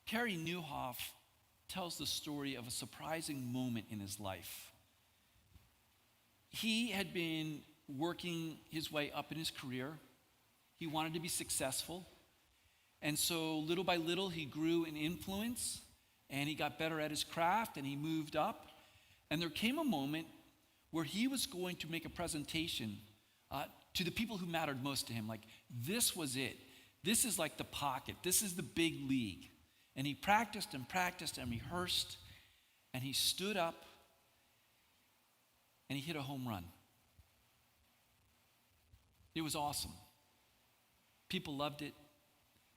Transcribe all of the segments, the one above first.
Carey Nieuwhof tells the story of a surprising moment in his life. He had been working his way up in his career. He wanted to be successful. And so little by little, he grew in influence, and he got better at his craft, and he moved up. And there came a moment where he was going to make a presentation to the people who mattered most to him. Like, this was it. This is like the pocket. This is the big league. And he practiced and practiced and rehearsed, and he stood up, and he hit a home run. It was awesome. People loved it.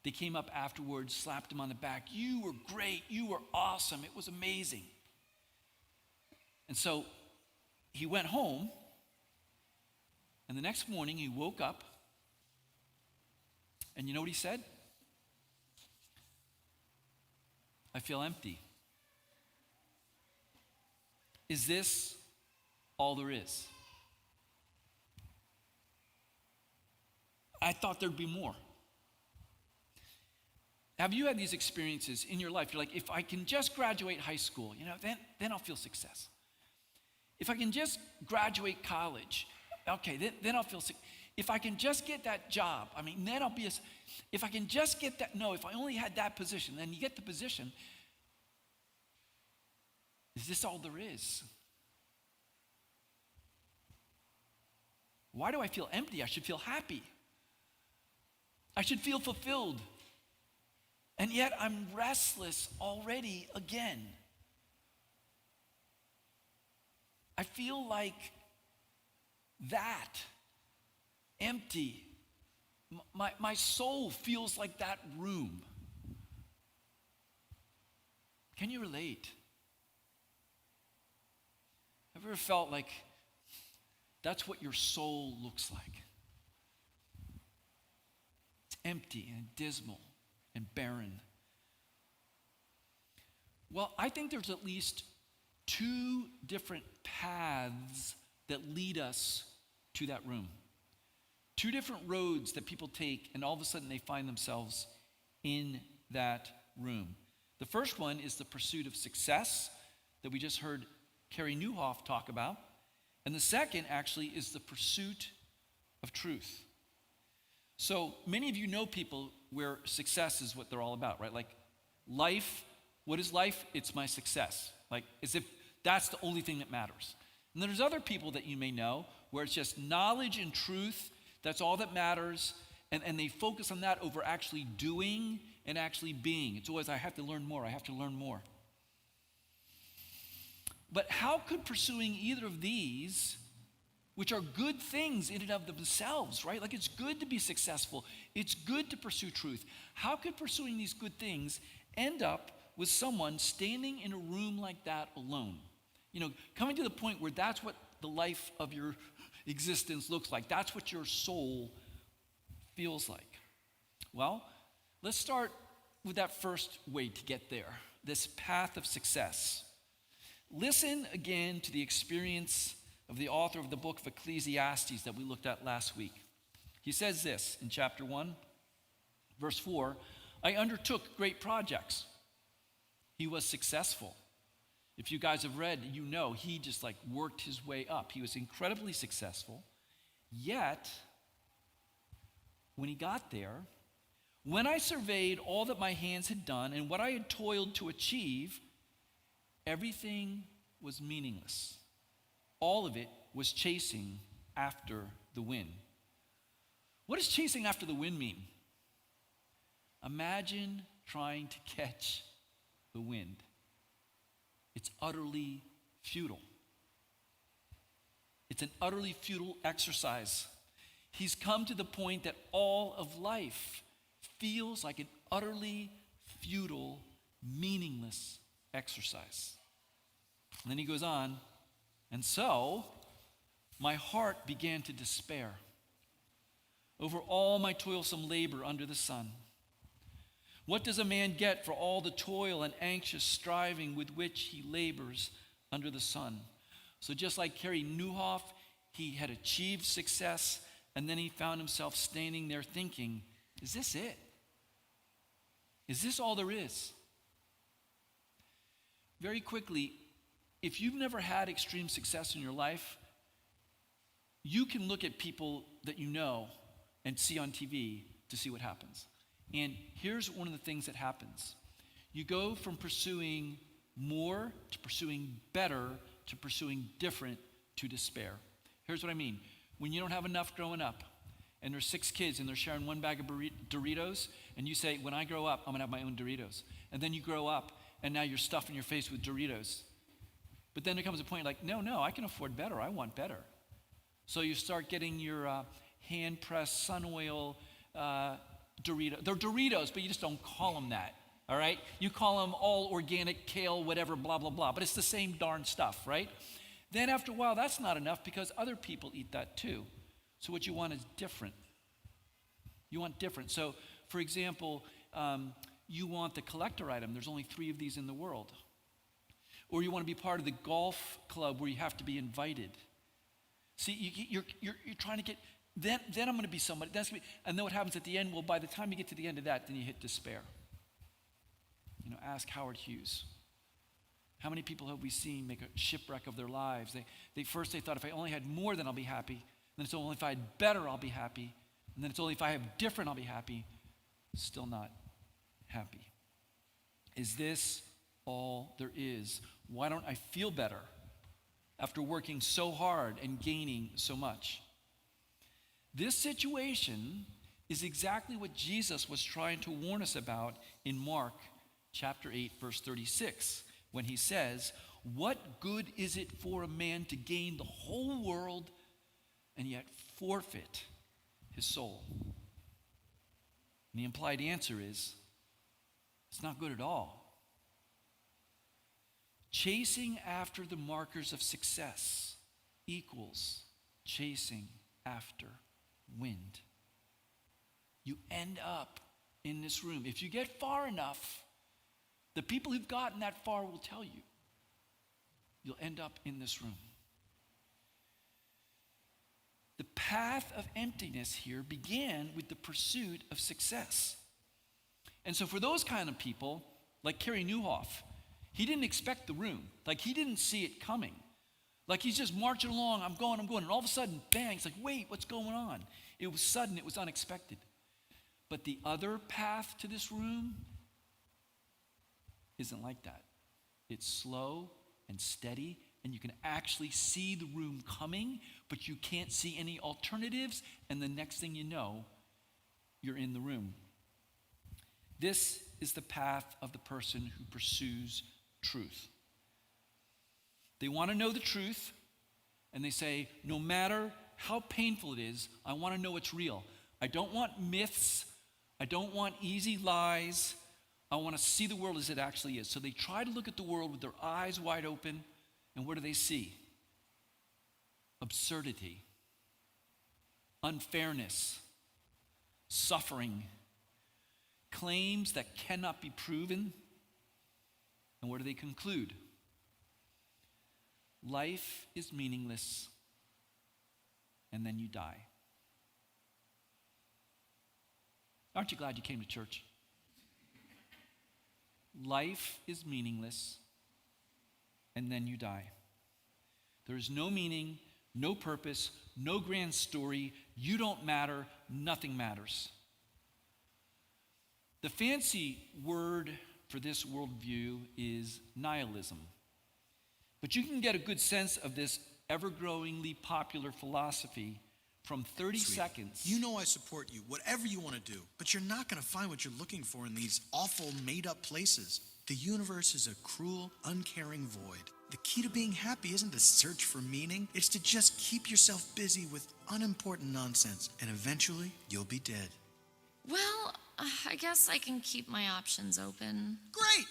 They came up afterwards, slapped him on the back. You were great. You were awesome. It was amazing. And so he went home, and the next morning he woke up, and you know what he said? I feel empty. Is this all there is? I thought there'd be more. Have you had these experiences in your life? You're like, if I can just graduate high school, then I'll feel success. If I can just graduate college, okay, then I'll feel success. If I can just get that job, then I'll be if I can just get that, if I only had that position, then you get the position. Is this all there is? Why do I feel empty? I should feel happy. I should feel fulfilled. And yet I'm restless already again. I feel like that, empty. My soul feels like that room. Can you relate? Have you ever felt like that's what your soul looks like? It's empty and dismal and barren. Well, I think there's at least two different paths that lead us to that room. Two different roads that people take, and all of a sudden they find themselves in that room. The first one is the pursuit of success that we just heard Carey Nieuwhof talk about. And the second actually is the pursuit of truth. So many of you know people where success is what they're all about, right? Like life, what is life? It's my success. Like as if that's the only thing that matters. And then there's other people that you may know where it's just knowledge and truth, that's all that matters, and they focus on that over actually doing and actually being. It's always, I have to learn more, I have to learn more. But how could pursuing either of these, which are good things in and of themselves, right? Like it's good to be successful. It's good to pursue truth. How could pursuing these good things end up with someone standing in a room like that alone? Coming to the point where that's what the life of your existence looks like. That's what your soul feels like. Well, let's start with that first way to get there, this path of success. Listen again to the experience of the author of the book of Ecclesiastes that we looked at last week. He says this in chapter 1, verse 4, I undertook great projects. He was successful. If you guys have read, you know he just worked his way up. He was incredibly successful. Yet, when he got there, when I surveyed all that my hands had done and what I had toiled to achieve, everything was meaningless. All of it was chasing after the wind. What does chasing after the wind mean? Imagine trying to catch the wind. It's utterly futile. It's an utterly futile exercise. He's come to the point that all of life feels like an utterly futile, meaningless exercise. And then he goes on, and so my heart began to despair over all my toilsome labor under the sun. What does a man get for all the toil and anxious striving with which he labors under the sun? So just like Carey Nieuwhof, he had achieved success, and then he found himself standing there thinking, is this it? Is this all there is? very quickly, if you've never had extreme success in your life, you can look at people that you know and see on TV to see what happens. And here's one of the things that happens. You go from pursuing more to pursuing better to pursuing different to despair. Here's what I mean. When you don't have enough growing up, and there's 6 kids and they're sharing one bag of Doritos, and you say, when I grow up, I'm gonna have my own Doritos. And then you grow up, and now you're stuffing your face with Doritos. But then there comes a point like, no, I can afford better. I want better. So you start getting your hand-pressed sun oil Doritos. They're Doritos, but you just don't call them that, all right? You call them all organic, kale, whatever, blah, blah, blah. But it's the same darn stuff, right? Then after a while, that's not enough because other people eat that too. So what you want is different. You want different. So, for example, you want the collector item. There's only 3 of these in the world. Or you want to be part of the golf club where you have to be invited. See, you're trying to get, then I'm going to be somebody. And then what happens at the end? Well, by the time you get to the end of that, then you hit despair. Ask Howard Hughes. How many people have we seen make a shipwreck of their lives? They first thought, if I only had more, then I'll be happy. Then it's only if I had better, I'll be happy. And then it's only if I have different, I'll be happy. Still not happy. Is this all there is? Why don't I feel better after working so hard and gaining so much? This situation is exactly what Jesus was trying to warn us about in Mark chapter 8, verse 36, when he says, what good is it for a man to gain the whole world and yet forfeit his soul? And the implied answer is, it's not good at all. Chasing after the markers of success equals chasing after wind. You end up in this room. If you get far enough, the people who've gotten that far will tell you, you'll end up in this room. The path of emptiness here began with the pursuit of success. And so for those kind of people, like Carey Nieuwhof, he didn't expect the room. Like he didn't see it coming. Like he's just marching along, I'm going. And all of a sudden, bang, it's like, wait, what's going on? It was sudden, it was unexpected. But the other path to this room isn't like that. It's slow and steady, and you can actually see the room coming, but you can't see any alternatives, and the next thing you know, you're in the room. This is the path of the person who pursues truth. They want to know the truth, and they say, no matter how painful it is, I want to know it's real. I don't want myths. I don't want easy lies. I want to see the world as it actually is. So they try to look at the world with their eyes wide open, and what do they see? Absurdity, unfairness, suffering, claims that cannot be proven. And what do they conclude? Life is meaningless, and then you die. Aren't you glad you came to church? Life is meaningless, and then you die. There is no meaning, no purpose, no grand story. You don't matter. Nothing matters. The fancy word for this worldview is nihilism. But you can get a good sense of this ever-growingly popular philosophy from 30 seconds. You know I support you, whatever you want to do, but you're not going to find what you're looking for in these awful, made-up places. The universe is a cruel, uncaring void. The key to being happy isn't to search for meaning. It's to just keep yourself busy with unimportant nonsense, and eventually you'll be dead. Well, I guess I can keep my options open. Great!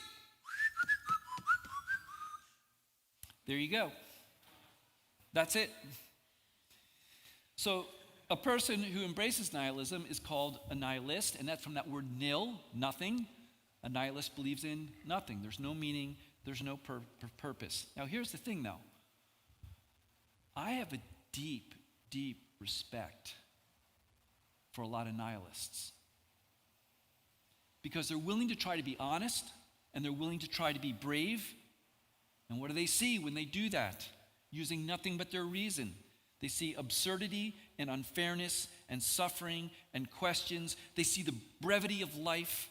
There you go. That's it. So a person who embraces nihilism is called a nihilist, and that's from that word nil, nothing. A nihilist believes in nothing. There's no meaning. There's no purpose. Now here's the thing, though. I have a deep, deep respect for a lot of nihilists because they're willing to try to be honest, and they're willing to try to be brave, And what do they see when they do that? Using nothing but their reason. They see absurdity and unfairness and suffering and questions. They see the brevity of life.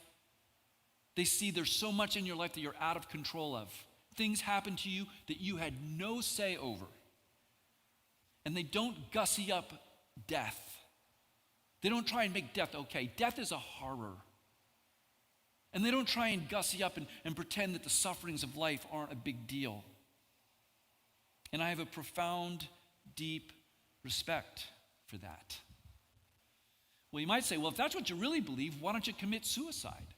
They see there's so much in your life that you're out of control of. Things happen to you that you had no say over. And they don't gussy up death. They don't try and make death okay. Death is a horror. And they don't try and gussy up and pretend that the sufferings of life aren't a big deal. And I have a profound, deep respect for that. Well, you might say, well, if that's what you really believe, why don't you commit suicide?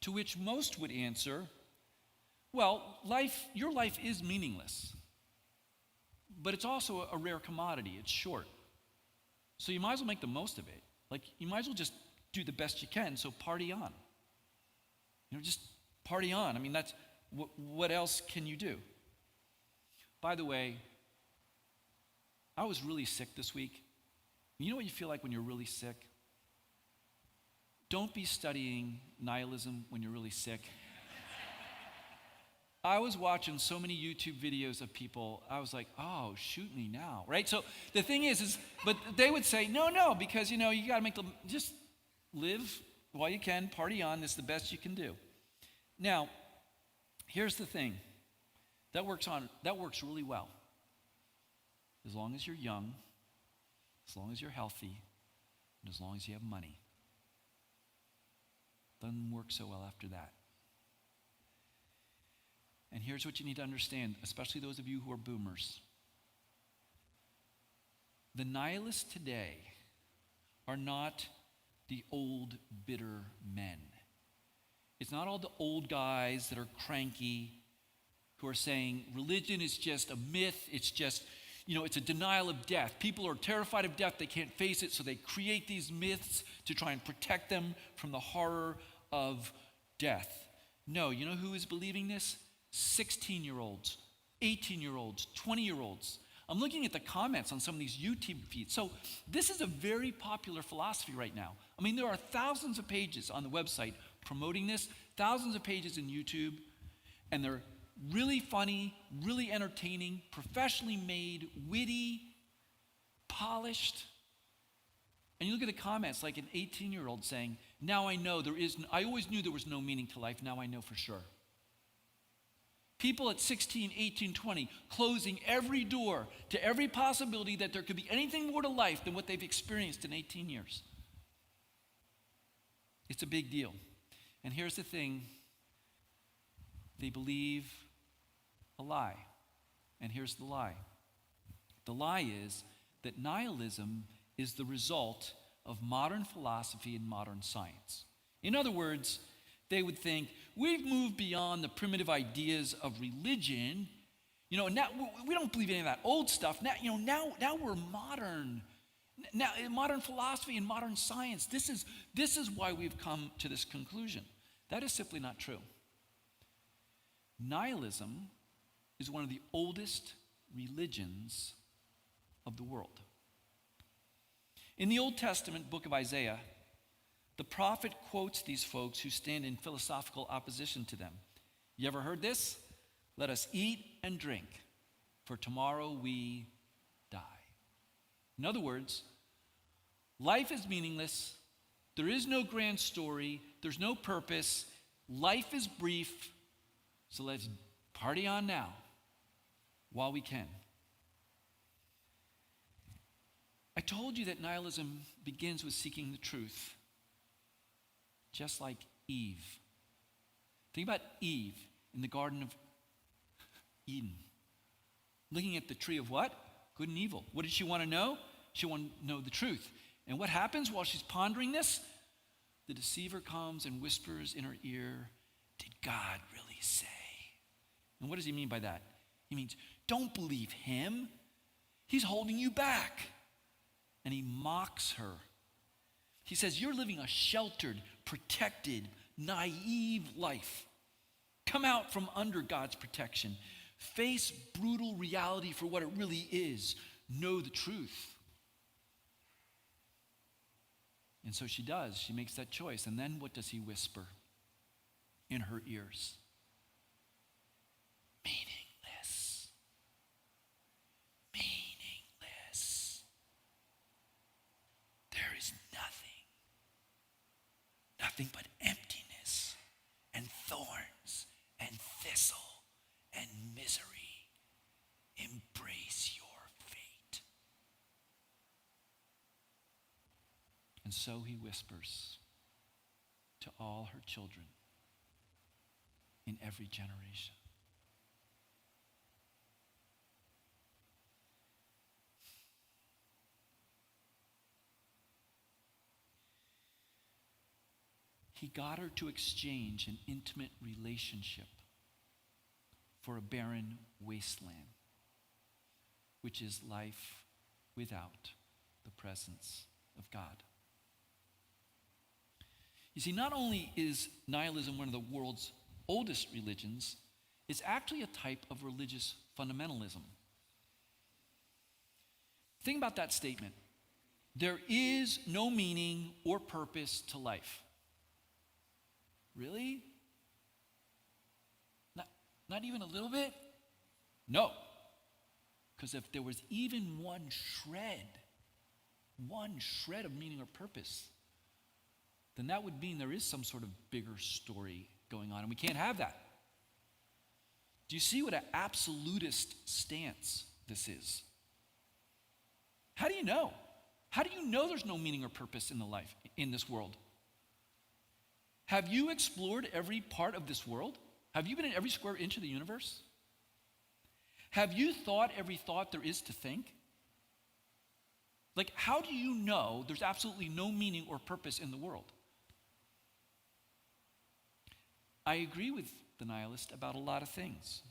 To which most would answer, well, your life is meaningless. But it's also a rare commodity. It's short. So you might as well make the most of it. Like, you might as well just do the best you can, so party on. Just party on. I mean, that's what else can you do? By the way, I was really sick this week. You know what you feel like when you're really sick? Don't be studying nihilism when you're really sick. I was watching so many YouTube videos of people, I was like, oh, shoot me now, right? So the thing is but they would say, no, because, you got to just live while you can, party on, this is the best you can do. Now, here's the thing. That works really well. As long as you're young, as long as you're healthy, and as long as you have money. Doesn't work so well after that. And here's what you need to understand, especially those of you who are boomers. The nihilists today are not the old, bitter men. It's not all the old guys that are cranky who are saying religion is just a myth, it's just, it's a denial of death. People are terrified of death, they can't face it, so they create these myths to try and protect them from the horror of death. No, you know who is believing this? 16-year-olds, 18-year-olds, 20-year-olds. I'm looking at the comments on some of these YouTube feeds. So this is a very popular philosophy right now. I mean, there are thousands of pages on the website promoting this, thousands of pages in YouTube, and they're really funny, really entertaining, professionally made, witty, polished. And you look at the comments, like an 18-year-old saying, now I know I always knew there was no meaning to life, now I know for sure. People at 16, 18, 20, closing every door to every possibility that there could be anything more to life than what they've experienced in 18 years. It's a big deal. And here's the thing. They believe a lie. And here's the lie. The lie is that nihilism is the result of modern philosophy and modern science. In other words, they would think, we've moved beyond the primitive ideas of religion. Now we don't believe any of that old stuff. Now we're modern. Now modern philosophy and modern science. This is why we've come to this conclusion. That is simply not true. Nihilism is one of the oldest religions of the world. In the Old Testament book of Isaiah, the prophet quotes these folks who stand in philosophical opposition to them. You ever heard this? Let us eat and drink, for tomorrow we die. In other words, life is meaningless. There is no grand story. There's no purpose. Life is brief. So let's party on now while we can. I told you that nihilism begins with seeking the truth. Just like Eve. Think about Eve in the Garden of Eden. Looking at the tree of what? Good and evil. What did she want to know? She wanted to know the truth. And what happens while she's pondering this? The deceiver comes and whispers in her ear, did God really say? And what does he mean by that? He means, don't believe him. He's holding you back. And he mocks her. He says, you're living a sheltered, protected, naive life. Come out from under God's protection. Face brutal reality for what it really is. Know the truth. And so she does. She makes that choice. And then what does he whisper in her ears? nothing but emptiness and thorns and thistle and misery. Embrace your fate. And so he whispers to all her children in every generation. He got her to exchange an intimate relationship for a barren wasteland, which is life without the presence of God. You see, not only is nihilism one of the world's oldest religions, it's actually a type of religious fundamentalism. Think about that statement. There is no meaning or purpose to life. Really? Not even a little bit? No. Because if there was even one shred of meaning or purpose, then that would mean there is some sort of bigger story going on, and we can't have that. Do you see what an absolutist stance this is? How do you know? How do you know there's no meaning or purpose in this world? Have you explored every part of this world? Have you been in every square inch of the universe? Have you thought every thought there is to think? Like, how do you know there's absolutely no meaning or purpose in the world? I agree with the nihilist about a lot of things.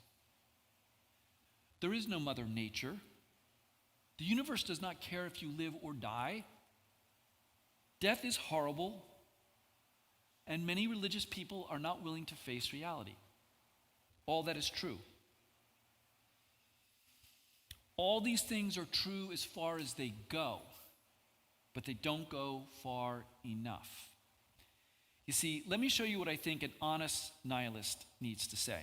There is no Mother Nature. The universe does not care if you live or die. Death is horrible, and many religious people are not willing to face reality. All that is true. All these things are true as far as they go, but they don't go far enough. You see, let me show you what I think an honest nihilist needs to say.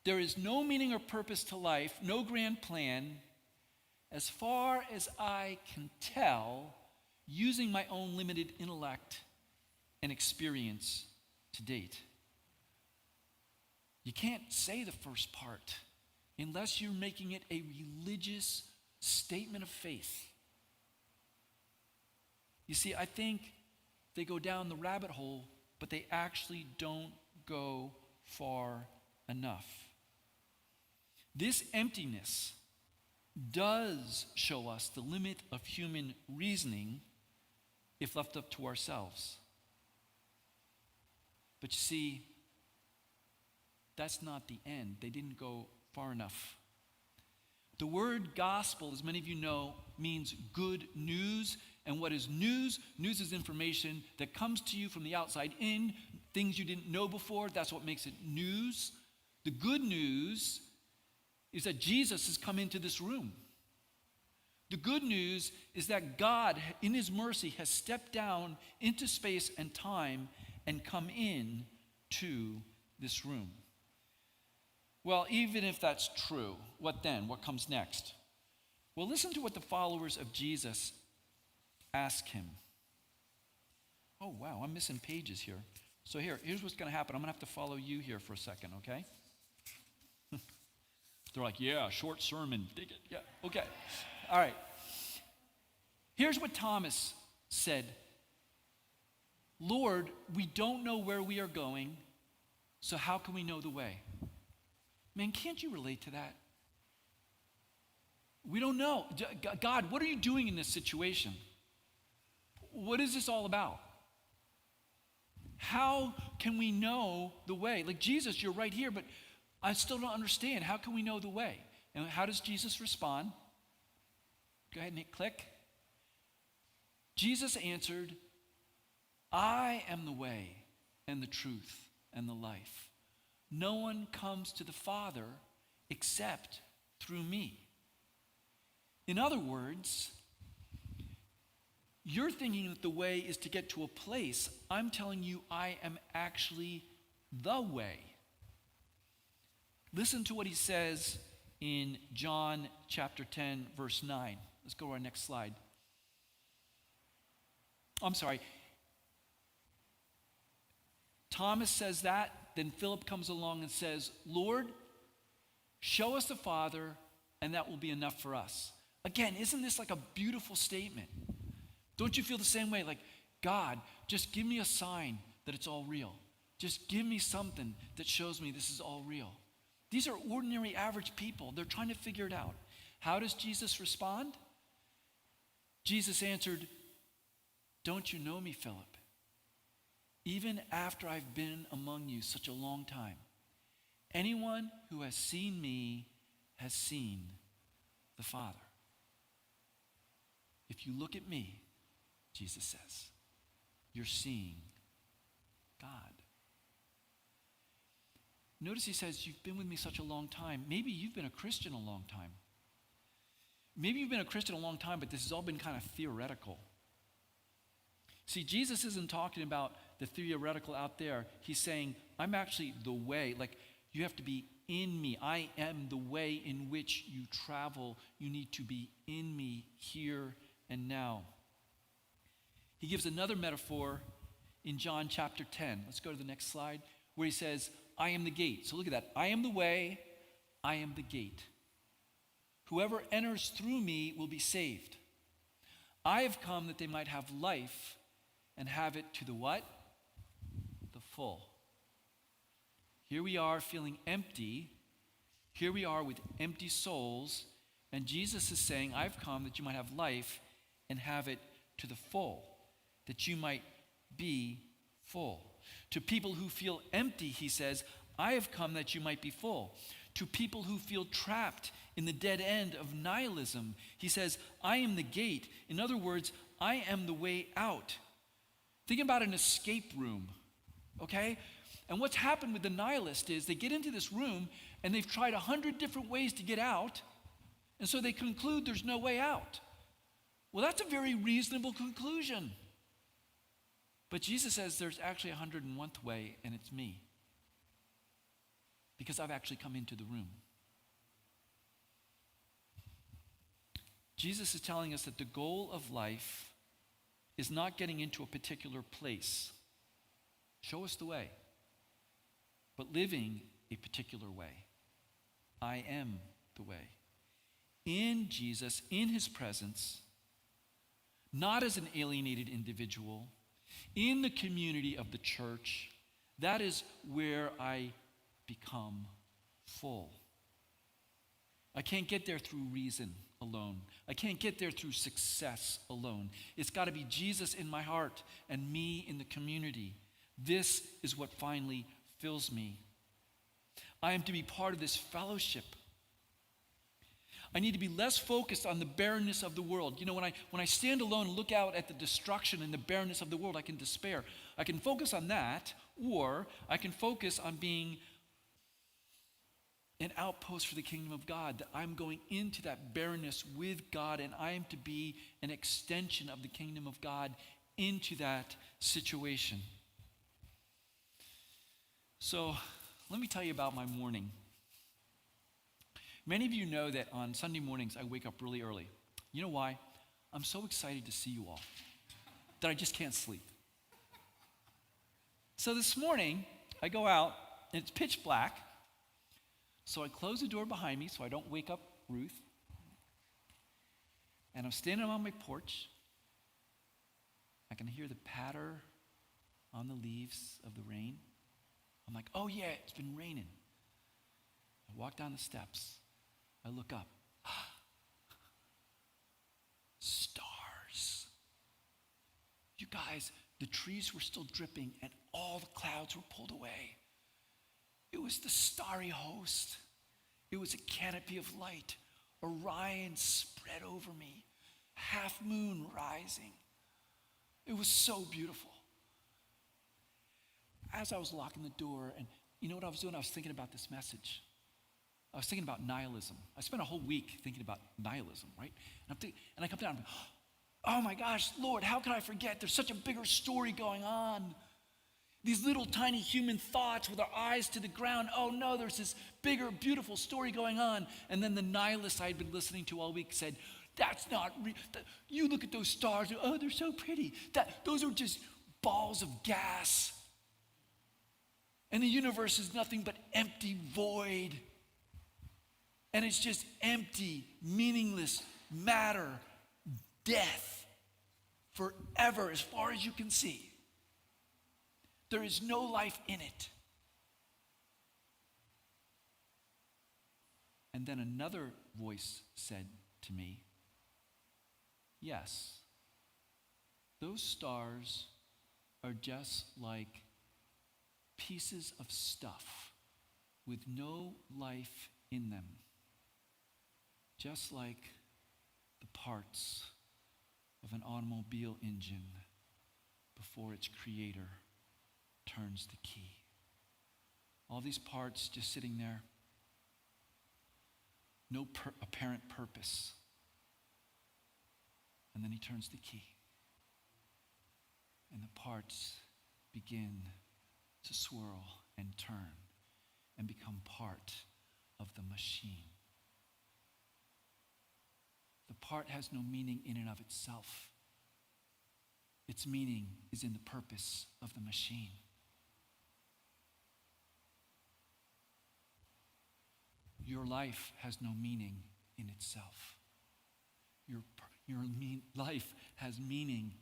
There is no meaning or purpose to life, no grand plan, as far as I can tell, using my own limited intellect and experience to date. You can't say the first part unless you're making it a religious statement of faith. You see, I think they go down the rabbit hole, but they actually don't go far enough. This emptiness does show us the limit of human reasoning if left up to ourselves. But you see, that's not the end. They didn't go far enough. The word gospel, as many of you know, means good news. And what is news? News is information that comes to you from the outside in, things you didn't know before. That's what makes it news. The good news is that Jesus has come into this room. The good news is that God, in his mercy, has stepped down into space and time and come in to this room. Well, even if that's true, what then? What comes next? Well, listen to what the followers of Jesus ask him. Oh, wow, I'm missing pages here. So here's what's going to happen. I'm going to have to follow you here for a second, okay? They're like, yeah, short sermon. Dig it. Yeah, okay. All right. Here's what Thomas said. Lord, we don't know where we are going, so how can we know the way? Man, can't you relate to that? We don't know. God, what are you doing in this situation? What is this all about? How can we know the way? Like, Jesus, you're right here, but I still don't understand. How can we know the way? And how does Jesus respond? Go ahead and hit click. Jesus answered, I am the way and the truth and the life. No one comes to the Father except through me. In other words, you're thinking that the way is to get to a place. I'm telling you, I am actually the way. Listen to what he says in John chapter 10, verse 9. Let's go to our next slide. I'm sorry. Thomas says that, then Philip comes along and says, Lord, show us the Father, and that will be enough for us. Again, isn't this like a beautiful statement? Don't you feel the same way? Like, God, just give me a sign that it's all real. Just give me something that shows me this is all real. These are ordinary, average people. They're trying to figure it out. How does Jesus respond? Jesus answered, don't you know me, Philip? Even after I've been among you such a long time, anyone who has seen me has seen the Father. If you look at me, Jesus says, you're seeing God. Notice he says, you've been with me such a long time. Maybe you've been a Christian a long time. Maybe you've been a Christian a long time, but this has all been kind of theoretical. See, Jesus isn't talking about the theoretical out there. He's saying, I'm actually the way. Like, you have to be in me. I am the way in which you travel. You need to be in me here and now. He gives another metaphor in John chapter 10. Let's go to the next slide, where he says, I am the gate. So look at that. I am the way. I am the gate. Whoever enters through me will be saved. I have come that they might have life and have it to the what? The full. Here we are feeling empty. Here we are with empty souls. And Jesus is saying, I've come that you might have life and have it to the full. That you might be full. To people who feel empty, he says, I have come that you might be full. To people who feel trapped in the dead end of nihilism, he says, I am the gate. In other words, I am the way out. Think about an escape room, okay? And what's happened with the nihilist is they get into this room and they've tried 100 different ways to get out, and so they conclude there's no way out. Well, that's a very reasonable conclusion. But Jesus says there's actually a 101st way, and it's me. Because I've actually come into the room. Jesus is telling us that the goal of life is not getting into a particular place. Show us the way. But living a particular way. I am the way. In Jesus, in his presence, not as an alienated individual, in the community of the church, that is where I become full. I can't get there through reason alone. I can't get there through success alone. It's got to be Jesus in my heart and me in the community. This is what finally fills me. I am to be part of this fellowship. I need to be less focused on the barrenness of the world. You know, when I stand alone and look out at the destruction and the barrenness of the world, I can despair. I can focus on that, or I can focus on being an outpost for the kingdom of God, that I'm going into that barrenness with God, and I am to be an extension of the kingdom of God into that situation. So let me tell you about my morning. Many of you know that on Sunday mornings I wake up really early. You know why? I'm so excited to see you all that I just can't sleep. So this morning I go out and it's pitch black. So I close the door behind me so I don't wake up Ruth. And I'm standing on my porch. I can hear the patter on the leaves of the rain. I'm like, oh yeah, it's been raining. I walk down the steps. I look up. Stars. You guys, the trees were still dripping and all the clouds were pulled away. It was the starry host. It was a canopy of light. Orion spread over me. Half moon rising. It was so beautiful. As I was locking the door, and you know what I was doing? I was thinking about this message. I was thinking about nihilism. I spent a whole week thinking about nihilism, right? And I come down and oh my gosh, Lord, how could I forget? There's such a bigger story going on. These little tiny human thoughts with our eyes to the ground. Oh no, there's this bigger, beautiful story going on. And then the nihilist I had been listening to all week said, that's not real. You look at those stars, oh, they're so pretty. Those are just balls of gas. And the universe is nothing but empty void. And it's just empty, meaningless matter, death, forever, as far as you can see. There is no life in it. And then another voice said to me, yes, those stars are just like pieces of stuff with no life in them. Just like the parts of an automobile engine before its creator turns the key. All these parts just sitting there, no apparent purpose. And then he turns the key. And the parts begin to swirl and turn and become part of the machine. The part has no meaning in and of itself. Its meaning is in the purpose of the machine. Your life has no meaning in itself. Your life has meaning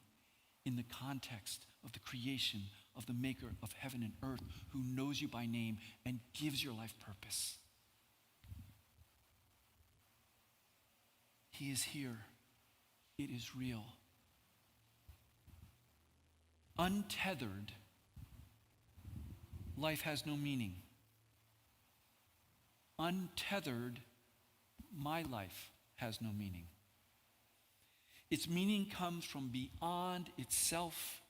in the context of the creation of the maker of heaven and earth, who knows you by name and gives your life purpose. He is here. It is real. Untethered, life has no meaning. Untethered, my life has no meaning. Its meaning comes from beyond itself.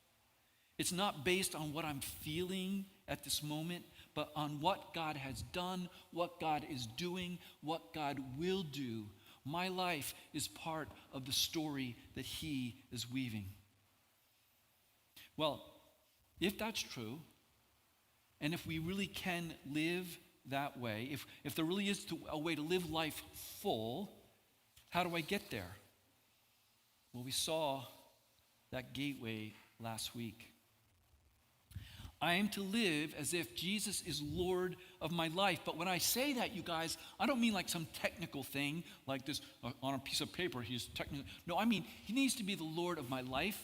It's not based on what I'm feeling at this moment, but on what God has done, what God is doing, what God will do. My life is part of the story that He is weaving. Well, if that's true, and if we really can live that way, if there really is a way to live life full, how do I get there? Well, we saw that gateway last week. I am to live as if Jesus is Lord of my life. But when I say that, you guys, I don't mean like some technical thing, like this on a piece of paper. He's technical. No, I mean He needs to be the Lord of my life,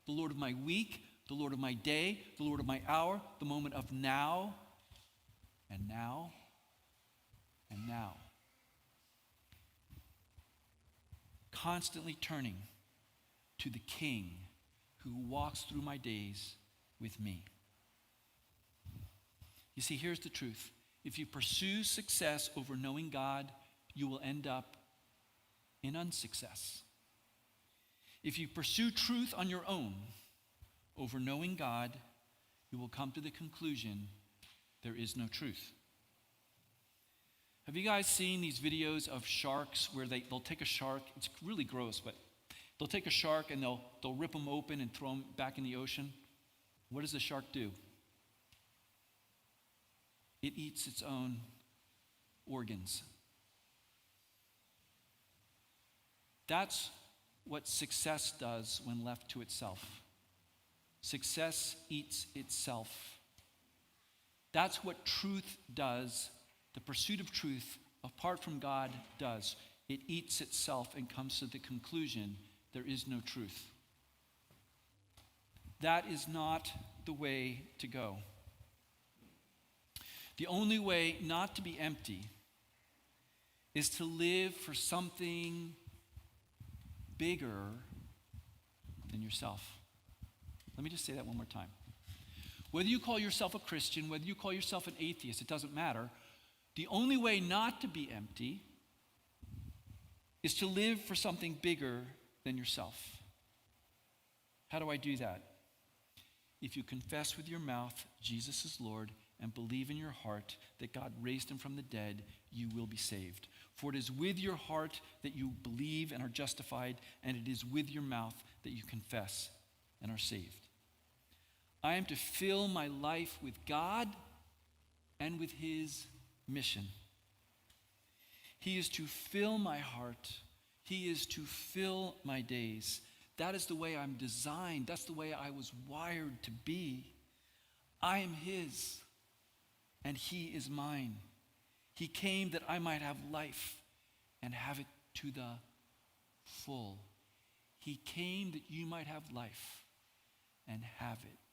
the Lord of my week, the Lord of my day, the Lord of my hour, the moment of now, and now, and now. Constantly turning to the King who walks through my days with me. You see, here's the truth. If you pursue success over knowing God, you will end up in unsuccess. If you pursue truth on your own over knowing God, you will come to the conclusion there is no truth. Have you guys seen these videos of sharks where they'll take a shark? It's really gross, but they'll take a shark and they'll rip them open and throw them back in the ocean. What does the shark do? It eats its own organs. That's what success does when left to itself. Success eats itself. That's what truth does. The pursuit of truth, apart from God, does. It eats itself and comes to the conclusion there is no truth. That is not the way to go. The only way not to be empty is to live for something bigger than yourself. Let me just say that one more time. Whether you call yourself a Christian, whether you call yourself an atheist, it doesn't matter. The only way not to be empty is to live for something bigger than yourself. How do I do that? If you confess with your mouth Jesus is Lord and believe in your heart that God raised Him from the dead, you will be saved. For it is with your heart that you believe and are justified, and it is with your mouth that you confess and are saved. I am to fill my life with God and with His mission. He is to fill my heart. He is to fill my days. That is the way I'm designed. That's the way I was wired to be. I am His. and he is mine. He came that I might have life and have it to the full. He came that you might have life and have it